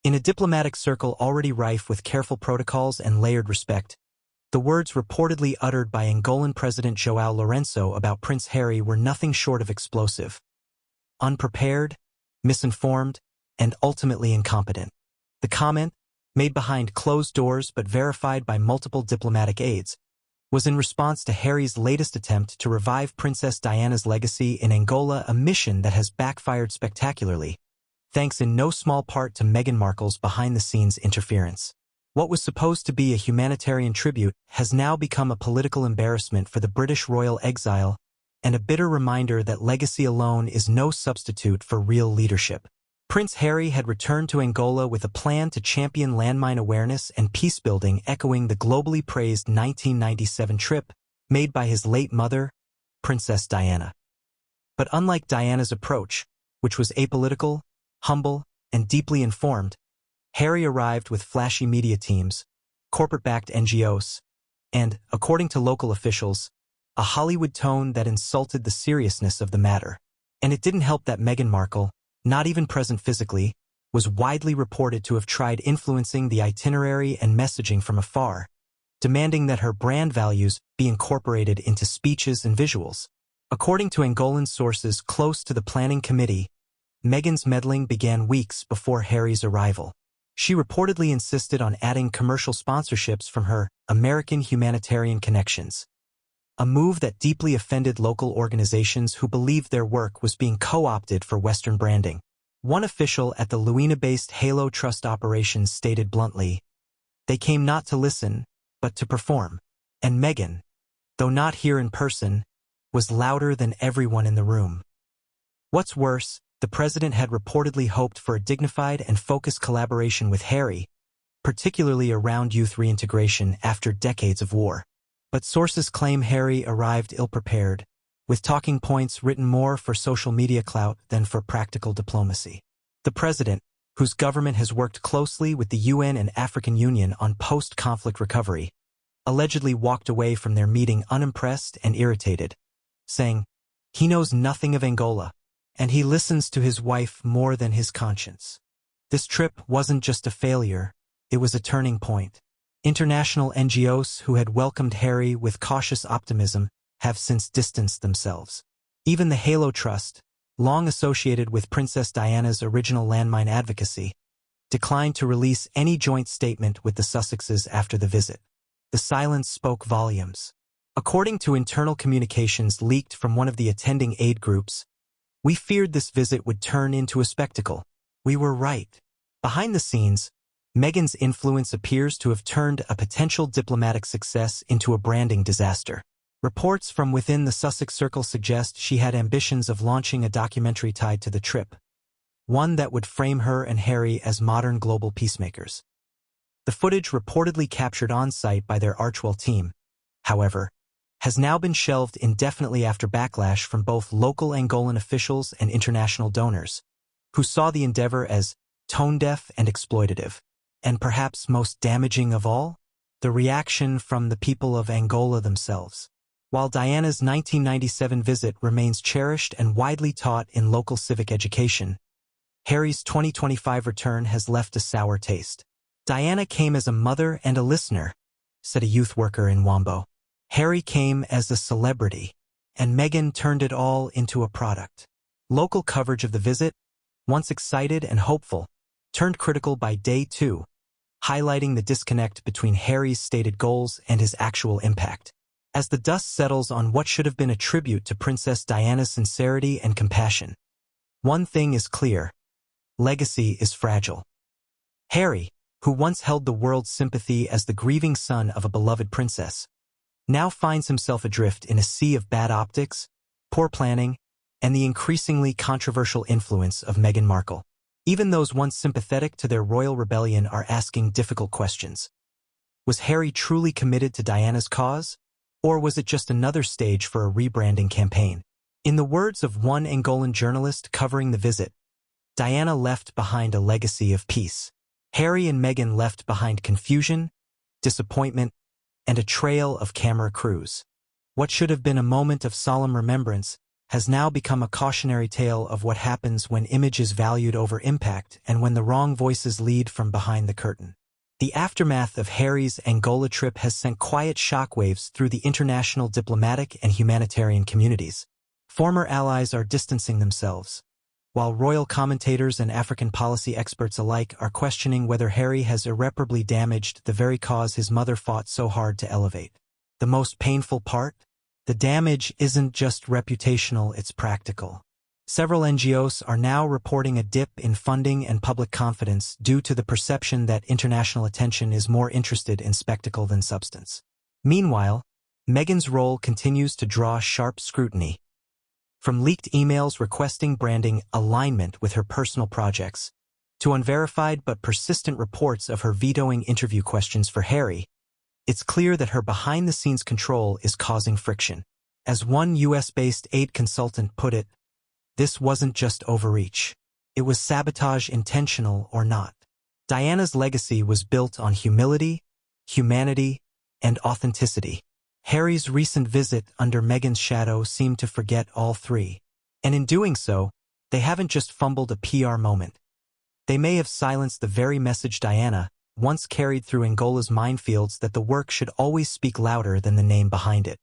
In a diplomatic circle already rife with careful protocols and layered respect, the words reportedly uttered by Angolan President João Lourenço about Prince Harry were nothing short of explosive. Unprepared, misinformed, and ultimately incompetent. The comment, made behind closed doors but verified by multiple diplomatic aides, was in response to Harry's latest attempt to revive Princess Diana's legacy in Angola, a mission that has backfired spectacularly, thanks in no small part to Meghan Markle's behind-the-scenes interference. What was supposed to be a humanitarian tribute has now become a political embarrassment for the British royal exile and a bitter reminder that legacy alone is no substitute for real leadership. Prince Harry had returned to Angola with a plan to champion landmine awareness and peacebuilding, echoing the globally praised 1997 trip made by his late mother, Princess Diana. But unlike Diana's approach, which was apolitical, humble, and deeply informed, Harry arrived with flashy media teams, corporate-backed NGOs, and, according to local officials, a Hollywood tone that insulted the seriousness of the matter. And it didn't help that Meghan Markle, not even present physically, was widely reported to have tried influencing the itinerary and messaging from afar, demanding that her brand values be incorporated into speeches and visuals. According to Angolan sources close to the planning committee, Meghan's meddling began weeks before Harry's arrival. She reportedly insisted on adding commercial sponsorships from her American humanitarian connections, a move that deeply offended local organizations who believed their work was being co-opted for Western branding. One official at the Luina-based Halo Trust operations stated bluntly, "They came not to listen, but to perform." And Meghan, though not here in person, was louder than everyone in the room. What's worse, the president had reportedly hoped for a dignified and focused collaboration with Harry, particularly around youth reintegration after decades of war. But sources claim Harry arrived ill-prepared, with talking points written more for social media clout than for practical diplomacy. The president, whose government has worked closely with the UN and African Union on post-conflict recovery, allegedly walked away from their meeting unimpressed and irritated, saying, "He knows nothing of Angola, and he listens to his wife more than his conscience." This trip wasn't just a failure, it was a turning point. International NGOs who had welcomed Harry with cautious optimism have since distanced themselves. Even the Halo Trust, long associated with Princess Diana's original landmine advocacy, declined to release any joint statement with the Sussexes after the visit. The silence spoke volumes. According to internal communications leaked from one of the attending aid groups, "We feared this visit would turn into a spectacle. We were right." Behind the scenes, Meghan's influence appears to have turned a potential diplomatic success into a branding disaster. Reports from within the Sussex circle suggest she had ambitions of launching a documentary tied to the trip, one that would frame her and Harry as modern global peacemakers. The footage reportedly captured on-site by their Archwell team, however, has now been shelved indefinitely after backlash from both local Angolan officials and international donors, who saw the endeavor as tone-deaf and exploitative. And perhaps most damaging of all, the reaction from the people of Angola themselves. While Diana's 1997 visit remains cherished and widely taught in local civic education, Harry's 2025 return has left a sour taste. "Diana came as a mother and a listener," said a youth worker in Wambo. "Harry came as a celebrity, and Meghan turned it all into a product." Local coverage of the visit, once excited and hopeful, turned critical by day 2, highlighting the disconnect between Harry's stated goals and his actual impact. As the dust settles on what should have been a tribute to Princess Diana's sincerity and compassion, one thing is clear: legacy is fragile. Harry, who once held the world's sympathy as the grieving son of a beloved princess, now finds himself adrift in a sea of bad optics, poor planning, and the increasingly controversial influence of Meghan Markle. Even those once sympathetic to their royal rebellion are asking difficult questions. Was Harry truly committed to Diana's cause, or was it just another stage for a rebranding campaign? In the words of one Angolan journalist covering the visit, Diana left behind a legacy of peace. Harry and Meghan left behind confusion, disappointment, and a trail of camera crews. What should have been a moment of solemn remembrance has now become a cautionary tale of what happens when image is valued over impact and when the wrong voices lead from behind the curtain. The aftermath of Harry's Angola trip has sent quiet shockwaves through the international diplomatic and humanitarian communities. Former allies are distancing themselves, while royal commentators and African policy experts alike are questioning whether Harry has irreparably damaged the very cause his mother fought so hard to elevate. The most painful part? The damage isn't just reputational, it's practical. Several NGOs are now reporting a dip in funding and public confidence due to the perception that international attention is more interested in spectacle than substance. Meanwhile, Meghan's role continues to draw sharp scrutiny. From leaked emails requesting branding alignment with her personal projects, to unverified but persistent reports of her vetoing interview questions for Harry, it's clear that her behind-the-scenes control is causing friction. As one US-based aid consultant put it, this wasn't just overreach. It was sabotage, intentional or not. Diana's legacy was built on humility, humanity, and authenticity. Harry's recent visit under Meghan's shadow seemed to forget all three. And in doing so, they haven't just fumbled a PR moment. They may have silenced the very message Diana once carried through Angola's minefields, that the work should always speak louder than the name behind it.